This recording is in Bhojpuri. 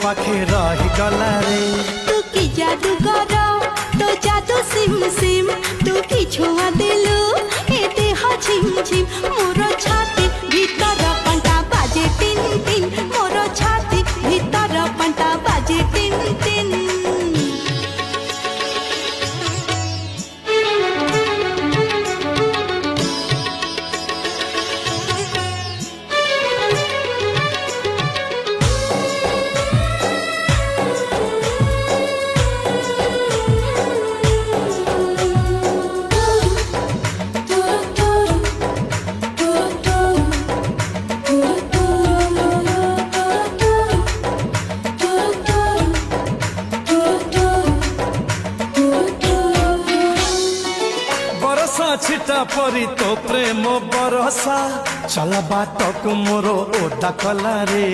पाखे रही गला रे। तू की जादू कर तो जादू सिम सिम तू की छुआ दिलु ए देह झिम झिम मोर छाती भीतर पंटा बाजे टिन टिन मोर छाती भीतर पंटा बाजे टिन टिन। छिटा परी तो प्रेम बरसा चल बाट को मोर ओदा कला रे।